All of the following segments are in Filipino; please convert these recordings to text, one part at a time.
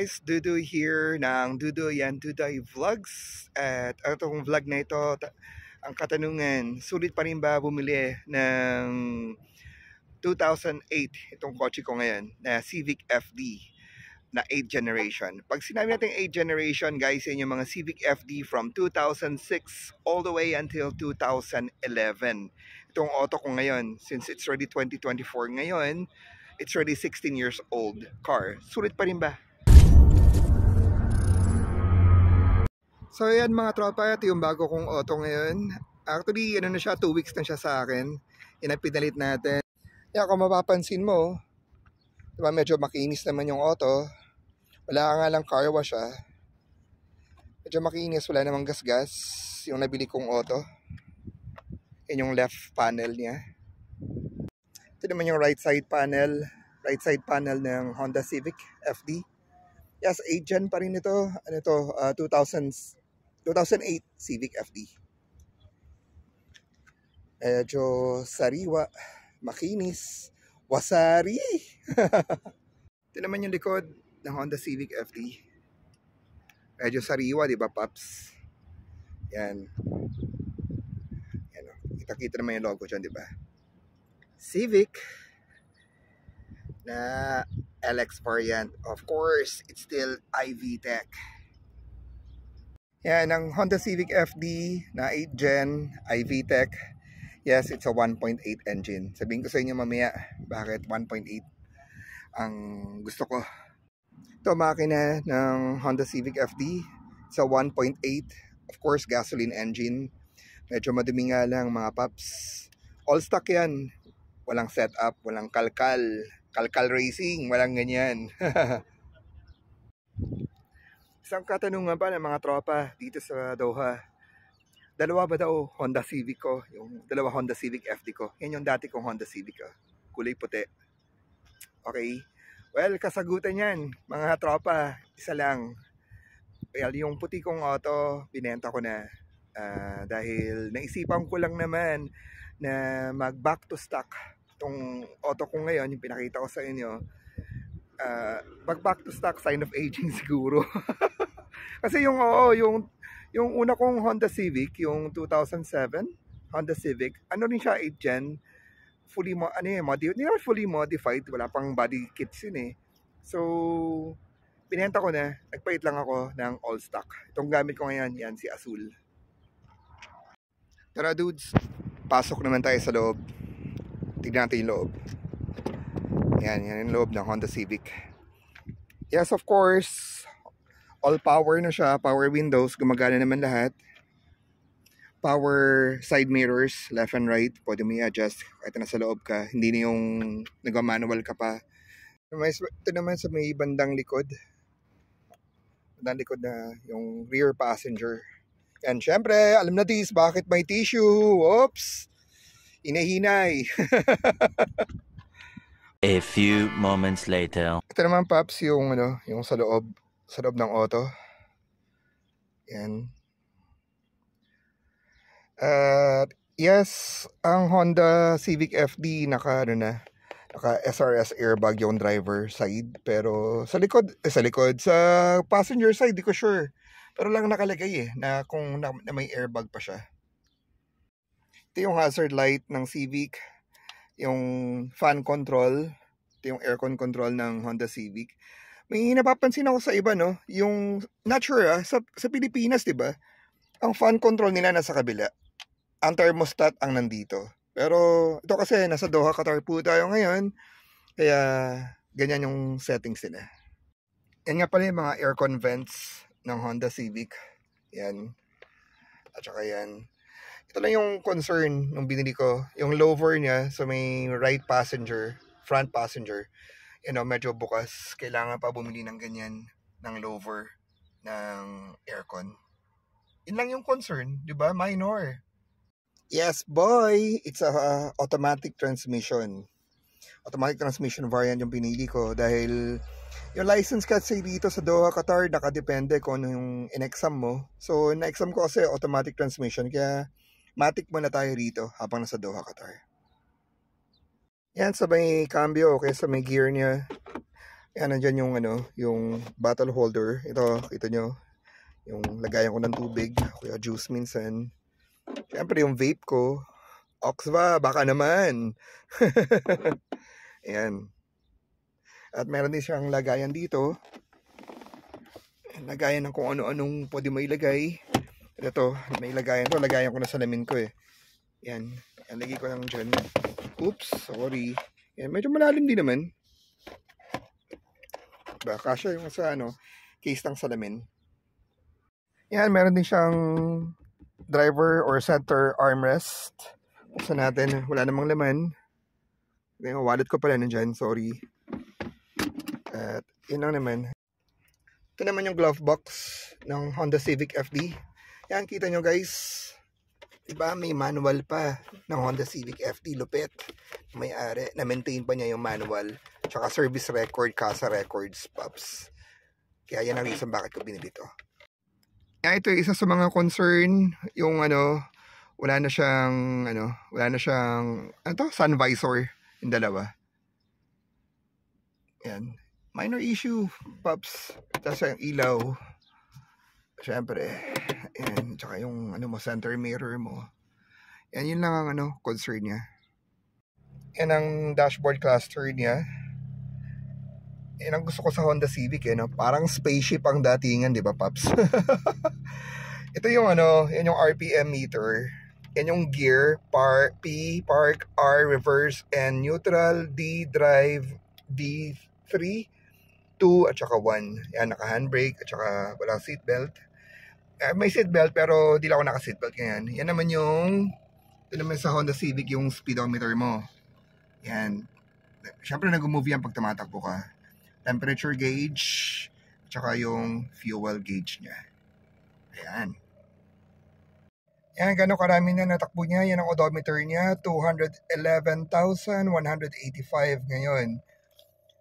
guys, Dudu here ng Dudu Yan Duday Vlogs. At itong vlog na ito, ang katanungan, sulit pa rin ba bumili ng 2008 itong kotse ko ngayon na Civic FD na 8th generation. Pag sinabi natin 8th generation guys, yan yung mga Civic FD from 2006 all the way until 2011. Itong auto ko ngayon, since it's already 2024 ngayon, it's already 16 years old car. Sulit pa rin ba? So ayan mga tropa, ito yung bago kong auto ngayon. Actually, ano na siya, 2 weeks na siya sa akin. Yan ang pinalit natin. Yan, kung mapapansin mo, diba, medyo makinis naman yung auto. Wala nga lang car wash ah. Medyo makinis, wala namang gasgas yung nabili kong auto. Yan yung left panel niya. Ito naman yung right side panel ng Honda Civic FD. Yes, 8 gen pa rin ito. Ano ito? 2008 Civic FD. Medyo sariwa, makinis, wasari. Ito naman yung likod ng Honda Civic FD. Medyo sariwa, di ba, Paps? Yan. Yan, kita-kita naman yung logo dyan, di ba? Civic na LX variant. Of course, it's still iVTEC. Yan, ang Honda Civic FD na 8 gen iVTEC. Yes, it's a 1.8 engine. Sabihin ko sa inyo mamaya bakit 1.8 ang gusto ko. Ito makina ng Honda Civic FD. It's a 1.8, of course, gasoline engine. Medyo madumi nga lang mga paps. All stock yan. Walang setup, walang kalkal racing, walang ganyan. Isang katanungan pa ng mga tropa dito sa Doha. Dalawa ba daw Honda Civic ko? Yung dalawa Honda Civic FD ko. Yan yung dati kong Honda Civic ko. Kulay puti. Okay? Well, kasagutan yan, mga tropa. Isa lang. Well, yung puti kong auto, binenta ko na. Dahil naisipan ko lang naman na mag back to stock. Itong auto ko ngayon, yung pinakita ko sa inyo, mag back to stock, sign of aging siguro. Kasi yung una kong Honda Civic, yung 2007 Honda Civic, ano rin siya, 8 gen, fully fully modified, wala pang body kits yun eh. So binenta ko na, nagpalit lang ako ng all stock. Itong gamit ko ngayon, yan si Azul. Tara dudes, pasok naman tayo sa loob. Tignan natin yung loob. Yan yung loob ng Honda Civic. Yes, of course, all power na siya, power windows, gumagana naman lahat. Power side mirrors, left and right, pwede mo i-adjust kahit nasa loob ka, hindi na yung nag-manual ka pa. Ito naman sa may bandang likod na yung rear passenger. Yan, syempre, alam na this, bakit may tissue? Oops! Hinahinay. A few moments later. Ito naman, Paps, yung sa loob ng auto. Yan. Yes, ang Honda Civic FD naka SRS airbag yung driver side, pero sa passenger side di ko sure, pero lang nakalagay na kung na may airbag pa siya. Ito yung hazard light ng Civic, yung fan control, ito yung aircon control ng Honda Civic. May napapansin ako sa iba, no, yung not sure sa Pilipinas, di ba, ang fan control nila nasa kabila, ang thermostat ang nandito. Pero ito kasi nasa Doha, Qatar po tayo ngayon, kaya ganyan yung settings nila. Yan nga pala yung mga aircon vents ng Honda Civic. Yan. At saka yan. Ito lang yung concern nung binili ko. Yung lower niya, so may front passenger, medyo bukas. Kailangan pa bumili ng ganyan, ng lower, ng aircon. Yun lang yung concern, di ba? Minor. Yes, boy! It's a automatic transmission. Automatic transmission variant yung pinili ko dahil yung license kasi dito sa Doha, Qatar, nakadepende kung ano yung in-exam mo. So, na-exam ko kasi automatic transmission, kaya matik muna tayo rito habang nasa Doha, Qatar. Yan, sa may cambio, okay, sa may gear niya. Yan, nandyan yung yung bottle holder. Ito, kita nyo, yung lagayan ko ng tubig, kuya juice minsan. Siyempre yung vape ko, Oxva, baka naman. Ayan. At meron din siyang lagayan dito. Lagayan ng kung ano-anong pwede mo ilagay. Ito, may lagayan to. Lagayan ko na salamin ko eh. Yan. Yan, lagay ko lang dyan. Oops, sorry. Yan, medyo malalim din naman. Diba? Kasya yung sa case ng salamin. Yan, meron din siyang driver or center armrest. Buksan natin. Wala namang laman. Yung wallet ko pala nandyan. Sorry. At yun lang naman. Ito naman yung glove box ng Honda Civic FD. Yan, kita nyo guys. Diba, may manual pa ng Honda Civic FD. Lupit. May-ari. Na-maintain pa niya yung manual. Tsaka service record, casa records, pops. Kaya yan ang reason bakit ko binili to. Yan, ito yung isa sa mga concern. Yung wala na siyang, sun visor. Yung dalawa. Yan. Minor issue, pops. Tapos yung ilaw. Siyempre. Yan. Tsaka yung center mirror mo. Yan, yun lang ang concern niya. Yan ang dashboard cluster niya. Yan ang gusto ko sa Honda Civic parang spaceship ang datingan, di ba, pops? Ito yung yan yung RPM meter. Yan yung gear, P, park, R, reverse, and neutral, D, drive, D3, 2, at saka 1. Yan, naka-handbrake, at saka walang seatbelt. May seatbelt, pero di lang ako naka-seatbelt ngayon. Yan naman ito naman sa Honda Civic, yung speedometer mo. Yan. Siyempre, nag-move yan pag tumatakbo ka. Temperature gauge, at saka yung fuel gauge niya. Ayan. Yan, gano'ng karami na natakbo niya. Yan ang odometer niya, 211,185 ngayon.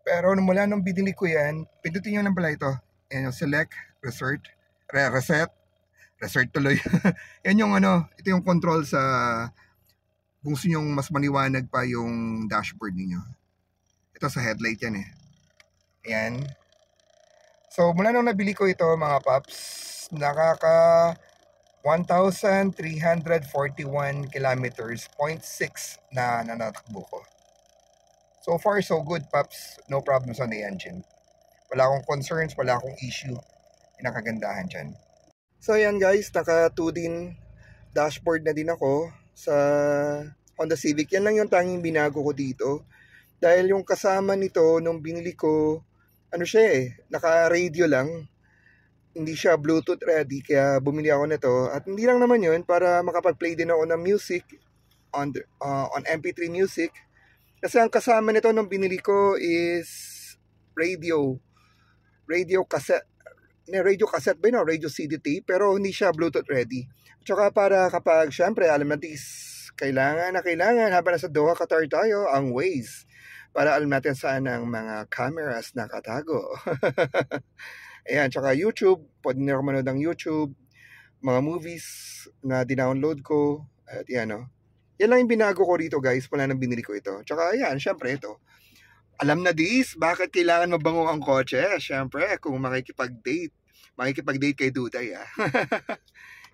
Pero mula nung binili ko yan, pindutin nyo lang pala ito. Yan yung select, reset tuloy. Yan yung ito yung control sa kung gusto nyo mas maliwanag pa yung dashboard niyo. Ito sa headlight yan eh. Ayan. So mula nung nabili ko ito mga paps, nakaka 1,341 kilometers, 0.6 na natakbo ko. So far so good, paps. No problems on the engine. Wala akong concerns, wala akong issue. Pinakagandahan dyan. So yan guys, naka 2 din dashboard na din ako sa Honda Civic. Yan lang yung tanging binago ko dito. Dahil yung kasama nito nung binili ko, naka-radio lang. Hindi siya Bluetooth ready, kaya bumili ako nito. At hindi lang naman yun, para makapag-play din ako ng music on MP3 music. Kasi ang kasama nito nung binili ko is radio cassette. Radio cassette ba yun? Radio CD tape, pero hindi siya Bluetooth ready. Tsaka para kapag, syempre, alam natin, kailangan habang nasa Doha, Qatar tayo, ang Waze. Para alam natin saan ang mga cameras nakatago. Ayan, tsaka YouTube, pwede nyo manood ng YouTube, mga movies na dinownload ko, at yan yan lang yung binago ko rito guys, wala nang binili ko ito. Tsaka ayan, syempre ito. Alam na dis, bakit kailangan mabango ang kotse? Syempre, kung makikipag-date kay Duday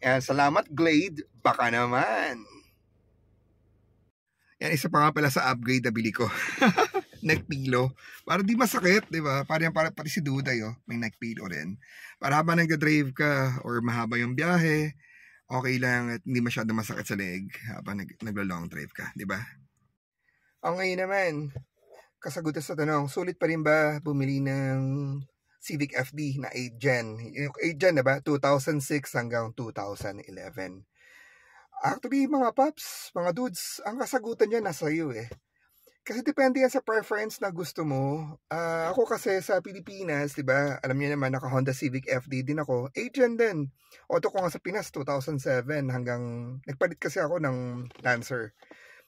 Ayan, salamat Glade, baka naman. Yan, isa pa nga pala sa upgrade na bili ko. Neck pillow. Para di masakit, di ba? Para pati si Duday, may neck pillow rin. Para habang nag-drive ka or mahaba yung biyahe, okay lang at hindi masyado masakit sa leg habang naglo-long drive ka, di ba? Okay naman, kasagutan sa tanong, sulit pa rin ba bumili ng Civic FD na 8 Gen? Yung 8 Gen, diba? 2006 hanggang 2011. Actually, mga paps, mga dudes, ang kasagutan niya nasa iyo eh. Kasi depende yan sa preference na gusto mo. Ako kasi sa Pilipinas, diba? Alam niyo naman, naka Honda Civic FD din ako. 8 Gen din. Auto ko nga sa Pinas, 2007 hanggang, nagpalit kasi ako ng Lancer.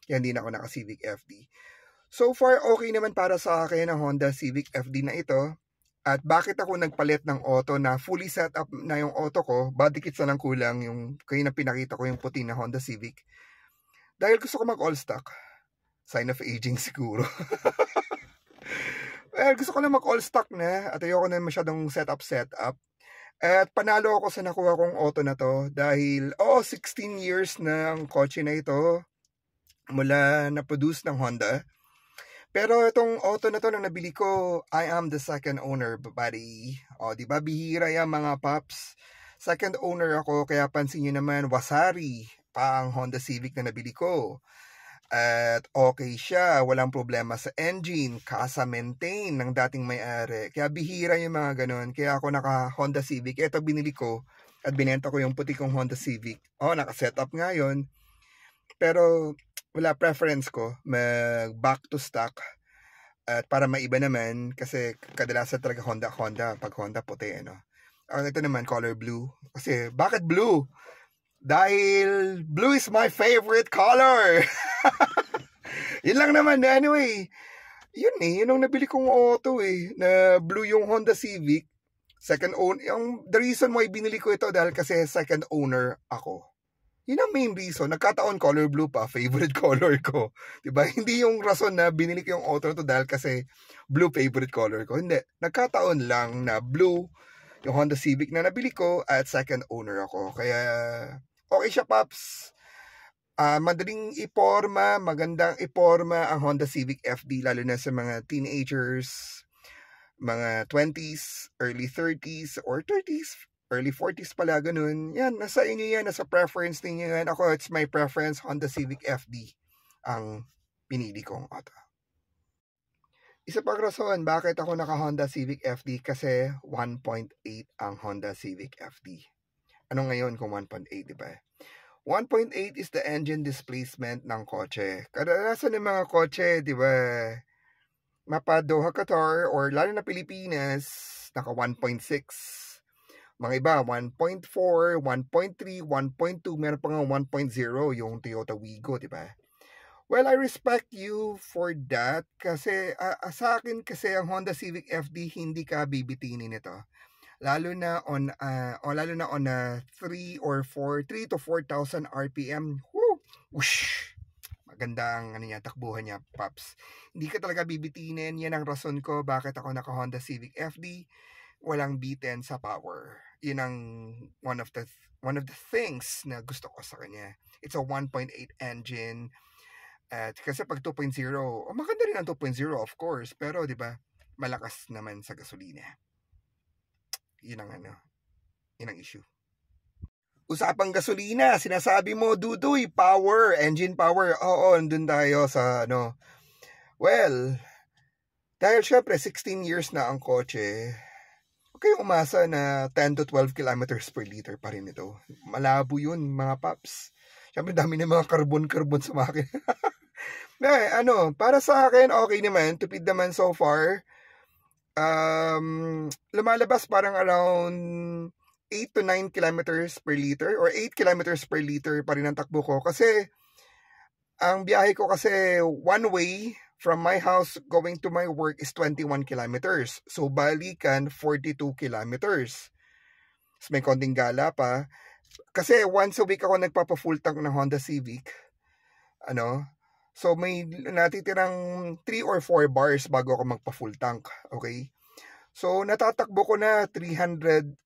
Kaya hindi na ako naka Civic FD. So far, okay naman para sa akin ang Honda Civic FD na ito. At bakit ako nagpalit ng auto na fully set up na yung auto ko, body kits na lang kulang, yung kayo na pinakita ko yung puti na Honda Civic. Dahil gusto ko mag all stock. Sign of aging siguro. Well, gusto ko na mag-all stock na at ayoko na masyadong setup. At panalo ako sa nakuha kong auto na to dahil 16 years na ang kotse na ito mula na-produce ng Honda. Pero itong auto na to na nabili ko, I am the second owner, buddy. Di ba bihira yan mga paps? Second owner ako, kaya pansin nyo naman, wasari pa ang Honda Civic na nabili ko. At okay siya, walang problema sa engine, kasa-maintain ng dating may-ari. Kaya bihira yung mga ganun. Kaya ako naka-Honda Civic. Ito binili ko at binenta ko yung puti kong Honda Civic. Naka-setup nga yun. Pero wala, preference ko mag-back to stock. At para maiba naman, kasi kadalasan talaga Honda. Pag Honda puti, ito naman, color blue. Kasi, bakit blue? Dahil blue is my favorite color. Yun lang naman. Anyway, yun yung nabili kong auto na blue yung Honda Civic. Second owner. The reason why binili ko ito dahil kasi second owner ako. Yun ang main reason. Nagkataon color blue pa, favorite color ko. Diba? Hindi yung rason na binili ko yung auto na to dahil kasi blue favorite color ko. Hindi. Nagkataon lang na blue yung Honda Civic na nabili ko at second owner ako. Kaya okay siya, Paps. Madaling iporma, magandang iporma ang Honda Civic FD, lalo na sa mga teenagers, mga 20s, early 30s, or 30s, early 40s pala, ganun. Yan, nasa inyo yan, nasa preference ninyo yan. Ako, it's my preference, Honda Civic FD ang pinili kong auto. Isa pang rason, bakit ako naka-Honda Civic FD? Kasi 1.8 ang Honda Civic FD. Ano ngayon kung 1.8, diba? 1.8 is the engine displacement ng kotse. Kadalasan ng mga kotse, diba, mapadoha Qatar or lalo na Pilipinas, naka 1.6. Mga iba, 1.4, 1.3, 1.2, meron pa nga 1.0 yung Toyota Wigo, diba? Well, I respect you for that kasi sa akin kasi ang Honda Civic FD hindi ka bibitinin ito. Lalo na on 3 to 4,000 RPM. Woo! Whoosh! Maganda ang takbuhan niya, Paps. Hindi ka talaga bibitinin. Yan ang rason ko bakit ako naka Honda Civic FD. Walang beaten sa power. Yun ang one of the things na gusto ko sa kanya. It's a 1.8 engine. At kasi pag 2.0, maganda rin ang 2.0 of course, pero 'di ba, malakas naman sa gasolina. Yun ang issue. Usapang gasolina, sinasabi mo, Dudoy, power, engine power. Oo, andun tayo sa Well, dahil syempre 16 years na ang kotse, okay, umasa na 10 to 12 kilometers per liter pa rin ito. Malabo yun, mga paps. Syempre dami na mga carbon sa makina. Para sa akin, okay naman. Tupid naman so far. Lumalabas parang around 8 to 9 kilometers per liter or 8 kilometers per liter pa rin ang takbo ko. Kasi, ang biyahe ko kasi one way from my house going to my work is 21 kilometers. So, balikan 42 kilometers. So, may konting gala pa. Kasi once a week ako nagpapa-full tank ng Honda Civic. So, may natitirang 3 or 4 bars bago ako magpa-full tank. Okay? So, natatakbo ko na 340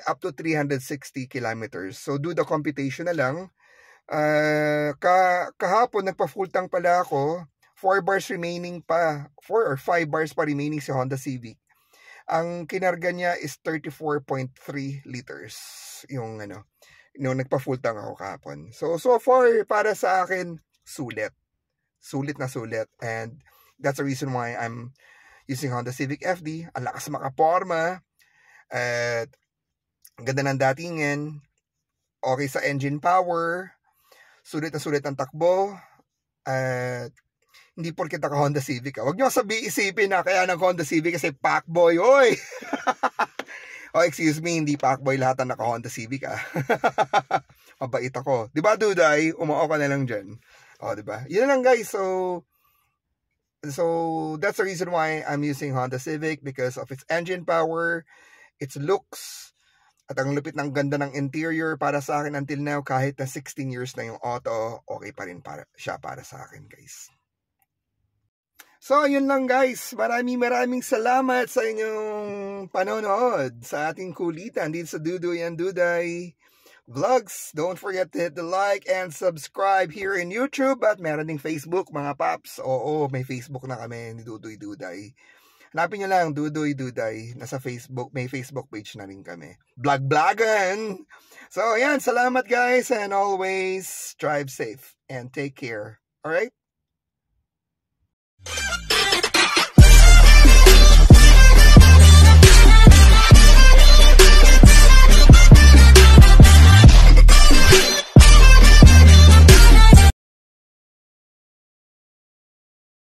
up to 360 kilometers. So, do the computation na lang. Kahapon, nagpa-full tank pala ako. 4 bars remaining pa. 4 or 5 bars pa remaining sa Honda Civic. Ang kinarga niya is 34.3 liters. Yung nagpa-full tank ako kahapon. So far, para sa akin, sulit. Sulit na sulit. And that's the reason why I'm using Honda Civic FD. Ang lakas makaporma. At ang ganda ng datingin. Okay sa engine power. Sulit na sulit ang takbo. At hindi porket naka Honda Civic. Huwag nyo isipin na kaya ng Honda Civic kasi Pacboy. Oy! Excuse me, hindi Pacboy lahat ang naka Honda Civic. Mabait ako. Diba, Duday? Umao ka na lang dyan. Diba? Yun lang, guys. So that's the reason why I'm using Honda Civic, because of its engine power, its looks, at ang lupit ng ganda ng interior. Para sa akin until now, kahit na 16 years na yung auto, okay pa rin siya para sa akin, guys. So, yun lang guys. Maraming salamat sa inyong panonood sa ating kulitan dito sa Dudoy and Duday Vlogs. Don't forget to hit the like and subscribe here in YouTube. At meron ding Facebook, mga paps. Oo, may Facebook na kami ni Dudoy Duday. Hanapin nyo lang, Dudoy Duday. Nasa Facebook, may Facebook page na rin kami. Vlog-vlogan! So, ayan, salamat guys, and always drive safe and take care. Alright?